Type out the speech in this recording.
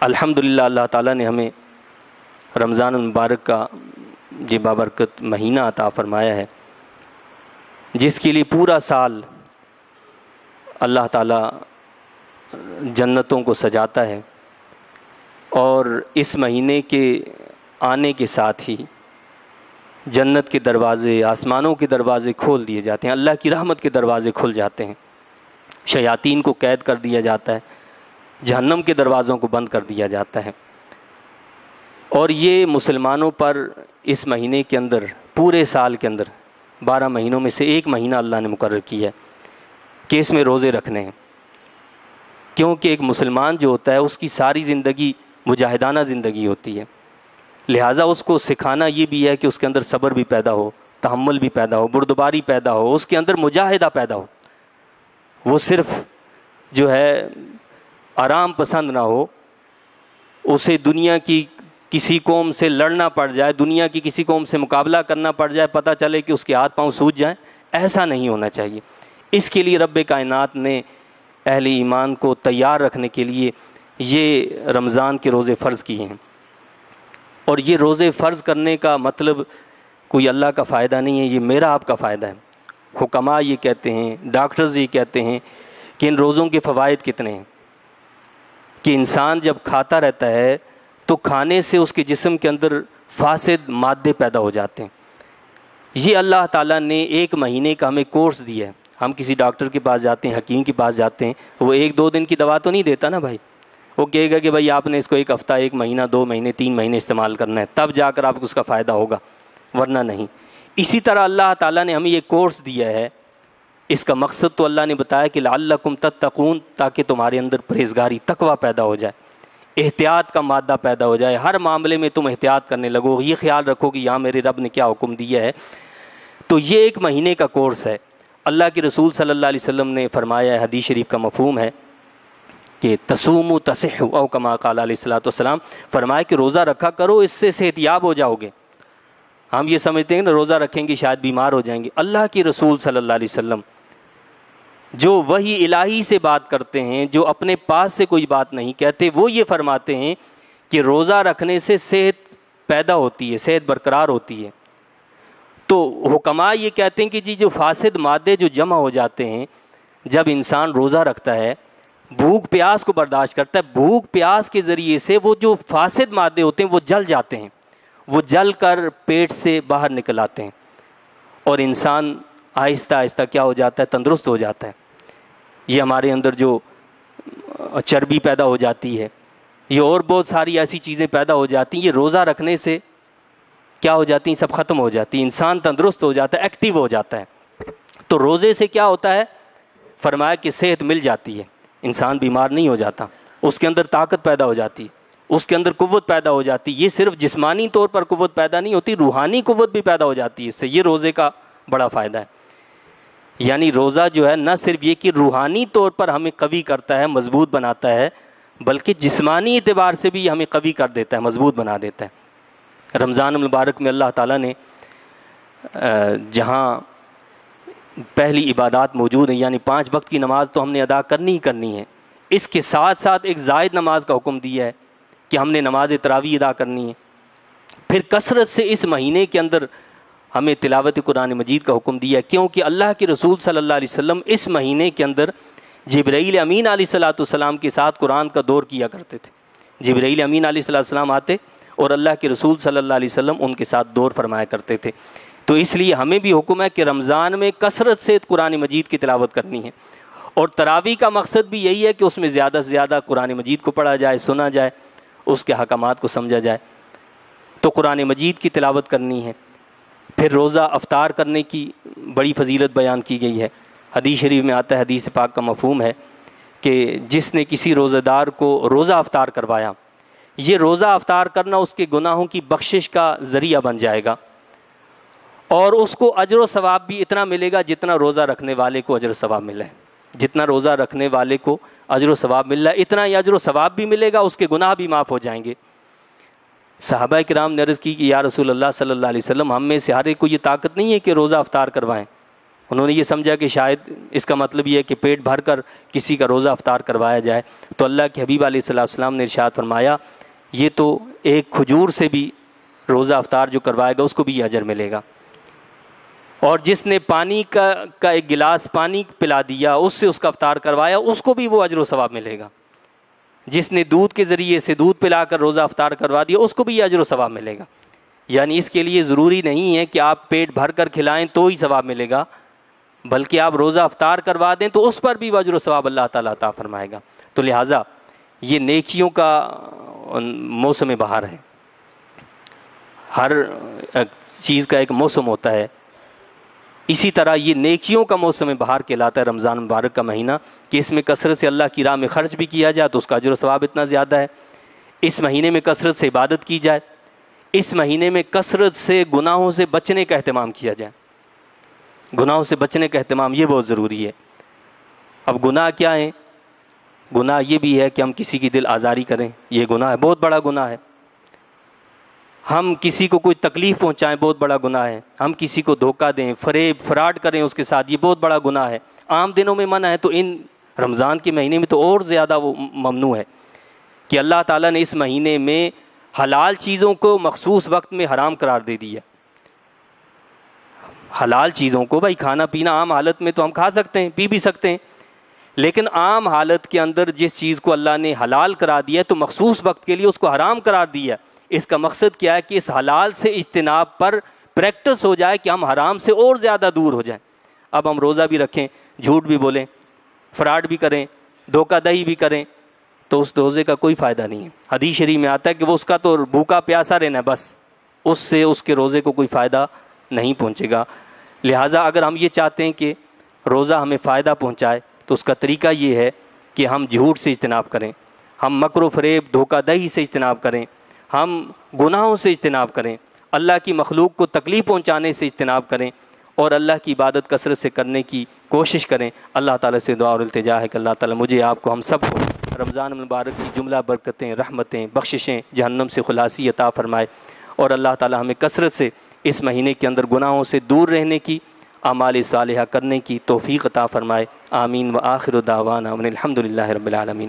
الحمدللہ اللہ تعالیٰ نے ہمیں رمضان المبارک کا یہ بابرکت مہینہ عطا فرمایا ہے، جس کے لیے پورا سال اللہ تعالیٰ جنتوں کو سجاتا ہے، اور اس مہینے کے آنے کے ساتھ ہی جنت کے دروازے، آسمانوں کے دروازے کھول دیے جاتے ہیں، اللہ کی رحمت کے دروازے کھل جاتے ہیں، شیاطین کو قید کر دیا جاتا ہے، جہنم کے دروازوں کو بند کر دیا جاتا ہے۔ اور یہ مسلمانوں پر اس مہینے کے اندر، پورے سال کے اندر 12 مہینوں میں سے ایک مہینہ اللہ نے مقرر کیا ہے کہ اس میں روزے رکھنے ہیں، کیونکہ ایک مسلمان جو ہوتا ہے اس کی ساری زندگی مجاہدانہ زندگی ہوتی ہے، لہٰذا اس کو سکھانا یہ بھی ہے کہ اس کے اندر صبر بھی پیدا ہو، تحمل بھی پیدا ہو، بردباری پیدا ہو، اس کے اندر مجاہدہ پیدا ہو، وہ صرف جو ہے آرام پسند نہ ہو، اسے دنیا کی کسی قوم سے لڑنا پڑ جائے، دنیا کی کسی قوم سے مقابلہ کرنا پڑ جائے، پتہ چلے کہ اس کے ہاتھ پاؤں سوج جائیں، ایسا نہیں ہونا چاہیے۔ اس کے لیے رب کائنات نے اہل ایمان کو تیار رکھنے کے لیے یہ رمضان کے روزے فرض کیے ہیں، اور یہ روزے فرض کرنے کا مطلب کوئی اللہ کا فائدہ نہیں ہے، یہ میرا آپ کا فائدہ ہے۔ حکماء یہ کہتے ہیں، ڈاکٹرز یہ کہتے ہیں کہ ان روزوں کے فوائد کتنے ہیں، کہ انسان جب کھاتا رہتا ہے تو کھانے سے اس کے جسم کے اندر فاسد مادے پیدا ہو جاتے ہیں۔ یہ اللہ تعالیٰ نے ایک مہینے کا ہمیں کورس دیا ہے۔ ہم کسی ڈاکٹر کے پاس جاتے ہیں، حکیم کے پاس جاتے ہیں، وہ 1-2 دن کی دوا تو نہیں دیتا نا بھائی، وہ کہے گا کہ بھائی آپ نے اس کو 1 ہفتہ، 1 مہینہ، 2 مہینے، 3 مہینے استعمال کرنا ہے، تب جا کر آپ کو اس کا فائدہ ہوگا، ورنہ نہیں۔ اسی طرح اللہ تعالیٰ نے ہمیں یہ کورس دیا ہے، اس کا مقصد تو اللہ نے بتایا کہ لعلکم تتقون، تاکہ تمہارے اندر پرہیزگاری، تقوی پیدا ہو جائے، احتیاط کا مادہ پیدا ہو جائے، ہر معاملے میں تم احتیاط کرنے لگو، یہ خیال رکھو کہ یہاں میرے رب نے کیا حکم دیا ہے۔ تو یہ 1 مہینے کا کورس ہے۔ اللہ کے رسول صلی اللہ علیہ وسلم نے فرمایا ہے، حدیث شریف کا مفہوم ہے کہ تصوموا تصحوا، او کما قال علیہ الصلوۃ والسلام، فرمایا کہ روزہ رکھا کرو، اس سے صحت یاب ہو جاؤ گے۔ ہم یہ سمجھتے ہیں کہ روزہ رکھیں گے شاید بیمار ہو جائیں گے۔ اللہ کے رسول صلی اللہ علیہ وسلم جو وحی الہی سے بات کرتے ہیں، جو اپنے پاس سے کوئی بات نہیں کہتے، وہ یہ فرماتے ہیں کہ روزہ رکھنے سے صحت پیدا ہوتی ہے، صحت برقرار ہوتی ہے۔ تو حکماء یہ کہتے ہیں کہ جی جو فاسد مادے جو جمع ہو جاتے ہیں جب انسان روزہ رکھتا ہے، بھوک پیاس کو برداشت کرتا ہے، بھوک پیاس کے ذریعے سے وہ جو فاسد مادے ہوتے ہیں وہ جل جاتے ہیں، وہ جل کر پیٹ سے باہر نکل آتے ہیں، اور انسان آہستہ آہستہ کیا ہو جاتا ہے، تندرست ہو جاتا ہے۔ یہ ہمارے اندر جو چربی پیدا ہو جاتی ہے، یہ اور بہت ساری ایسی چیزیں پیدا ہو جاتی ہیں، یہ روزہ رکھنے سے کیا ہو جاتی ہیں، سب ختم ہو جاتی ہیں، انسان تندرست ہو جاتا ہے، ایکٹیو ہو جاتا ہے۔ تو روزے سے کیا ہوتا ہے، فرمایا کہ صحت مل جاتی ہے، انسان بیمار نہیں ہو جاتا، اس کے اندر طاقت پیدا ہو جاتی ہے، اس کے اندر قوت پیدا ہو جاتی ہے۔ یہ صرف جسمانی طور پر قوت پیدا نہیں ہوتی، روحانی قوت بھی پیدا ہو جاتی ہے اس سے۔ یہ روزے کا بڑا فائدہ ہے۔ یعنی روزہ جو ہے نہ صرف یہ کہ روحانی طور پر ہمیں قوی کرتا ہے، مضبوط بناتا ہے، بلکہ جسمانی اعتبار سے بھی ہمیں قوی کر دیتا ہے، مضبوط بنا دیتا ہے۔ رمضان المبارک میں اللہ تعالیٰ نے جہاں پہلی عبادات موجود ہیں، یعنی 5 وقت کی نماز تو ہم نے ادا کرنی ہی کرنی ہے، اس کے ساتھ ساتھ ایک زائد نماز کا حکم دیا ہے کہ ہم نے نماز تراویح ادا کرنی ہے۔ پھر کثرت سے اس مہینے کے اندر ہمیں تلاوت قرآن مجید کا حکم دیا ہے، کیونکہ اللہ کے رسول صلی اللہ علیہ وسلم اس مہینے کے اندر جبرائیل امین علیہ الصلوۃ والسلام کے ساتھ قرآن کا دور کیا کرتے تھے۔ جبرائیل امین علیہ الصلوۃ والسلام آتے اور اللہ کے رسول صلی اللہ علیہ وسلم ان کے ساتھ دور فرمایا کرتے تھے۔ تو اس لیے ہمیں بھی حکم ہے کہ رمضان میں کثرت سے قرآن مجید کی تلاوت کرنی ہے، اور تراویح کا مقصد بھی یہی ہے کہ اس میں زیادہ سے زیادہ قرآن مجید کو پڑھا جائے، سنا جائے، اس کے حکمات کو سمجھا جائے۔ تو قرآن مجید کی تلاوت کرنی ہے۔ پھر روزہ افطار کرنے کی بڑی فضیلت بیان کی گئی ہے۔ حدیث شریف میں آتا ہے، حدیث پاک کا مفہوم ہے کہ جس نے کسی روزہ دار کو روزہ افطار کروایا، یہ روزہ افطار کرنا اس کے گناہوں کی بخشش کا ذریعہ بن جائے گا، اور اس کو اجر و ثواب بھی اتنا ملے گا جتنا روزہ رکھنے والے کو اجر و ثواب ملا ہے۔ جتنا روزہ رکھنے والے کو اجر و ثواب مل رہا ہے، اتنا ہی اجر و ثواب بھی ملے گا، اس کے گناہ بھی معاف ہو جائیں گے۔ صحابہ کرام نے عرض کی کہ یا رسول اللہ صلی اللہ علیہ وسلم، ہم میں سے ہر ایک کو یہ طاقت نہیں ہے کہ روزہ افطار کروائیں۔ انہوں نے یہ سمجھا کہ شاید اس کا مطلب یہ ہے کہ پیٹ بھر کر کسی کا روزہ افطار کروایا جائے، تو اللہ کے حبیب علیہ السلام نے ارشاد فرمایا یہ تو ایک کھجور سے بھی روزہ افطار جو کروائے گا اس کو بھی یہ اجر ملے گا، اور جس نے پانی کا ایک گلاس پانی پلا دیا اس سے اس کا افطار کروایا اس کو بھی وہ اجر و ثواب ملے گا، جس نے دودھ کے ذریعے سے دودھ پلا کر روزہ افطار کروا دیا اس کو بھی یہ اجر و ثواب ملے گا۔ یعنی اس کے لیے ضروری نہیں ہے کہ آپ پیٹ بھر کر کھلائیں تو ہی ثواب ملے گا، بلکہ آپ روزہ افطار کروا دیں تو اس پر بھی اجر و ثواب اللہ تعالیٰ عطا فرمائے گا۔ تو لہٰذا یہ نیکیوں کا موسم بہار ہے، ہر چیز کا ایک موسم ہوتا ہے، اسی طرح یہ نیکیوں کا موسم بہار کہلاتا ہے رمضان مبارک کا مہینہ، کہ اس میں کثرت سے اللہ کی راہ میں خرچ بھی کیا جائے تو اس کا اجر و ثواب اتنا زیادہ ہے، اس مہینے میں کثرت سے عبادت کی جائے، اس مہینے میں کثرت سے گناہوں سے بچنے کا اہتمام کیا جائے، گناہوں سے بچنے کا اہتمام یہ بہت ضروری ہے۔ اب گناہ کیا ہیں؟ گناہ یہ بھی ہے کہ ہم کسی کی دل آزاری کریں، یہ گناہ ہے، بہت بڑا گناہ ہے۔ ہم کسی کو کوئی تکلیف پہنچائیں، بہت بڑا گناہ ہے۔ ہم کسی کو دھوکہ دیں، فراڈ کریں اس کے ساتھ، یہ بہت بڑا گناہ ہے۔ عام دنوں میں منع ہے تو ان رمضان کے مہینے میں تو اور زیادہ وہ ممنوع ہے کہ اللہ تعالیٰ نے اس مہینے میں حلال چیزوں کو مخصوص وقت میں حرام قرار دے دیا۔ حلال چیزوں کو بھائی کھانا پینا عام حالت میں تو ہم کھا سکتے ہیں، پی بھی سکتے ہیں، لیکن عام حالت کے اندر جس چیز کو اللہ نے حلال قرار دیا ہے تو مخصوص وقت کے لیے اس کو حرام قرار دیا ہے۔ اس کا مقصد کیا ہے کہ اس حلال سے اجتناب پر پریکٹس ہو جائے کہ ہم حرام سے اور زیادہ دور ہو جائیں۔ اب ہم روزہ بھی رکھیں، جھوٹ بھی بولیں، فراڈ بھی کریں، دھوکہ دہی بھی کریں تو اس روزے کا کوئی فائدہ نہیں ہے۔ حدیث شریف میں آتا ہے کہ وہ اس کا تو بھوکا پیاسا رہنا ہے، بس اس سے اس کے روزے کو کوئی فائدہ نہیں پہنچے گا۔ لہٰذا اگر ہم یہ چاہتے ہیں کہ روزہ ہمیں فائدہ پہنچائے تو اس کا طریقہ یہ ہے کہ ہم جھوٹ سے اجتناب کریں، ہم مکر و فریب دھوکہ دہی سے اجتناب کریں، ہم گناہوں سے اجتناب کریں، اللہ کی مخلوق کو تکلیف پہنچانے سے اجتناب کریں، اور اللہ کی عبادت کثرت سے کرنے کی کوشش کریں۔ اللہ تعالیٰ سے دعا اور التجا ہے کہ اللہ تعالیٰ مجھے آپ کو ہم سب کو رمضان مبارک کی جملہ برکتیں، رحمتیں، بخششیں، جہنم سے خلاصی عطا فرمائے، اور اللہ تعالیٰ ہمیں کثرت سے اس مہینے کے اندر گناہوں سے دور رہنے کی، اعمال صالحہ کرنے کی توفیق عطا فرمائے۔ آمین۔ وآخر دعوانا ان الحمد للہ رب العالمین۔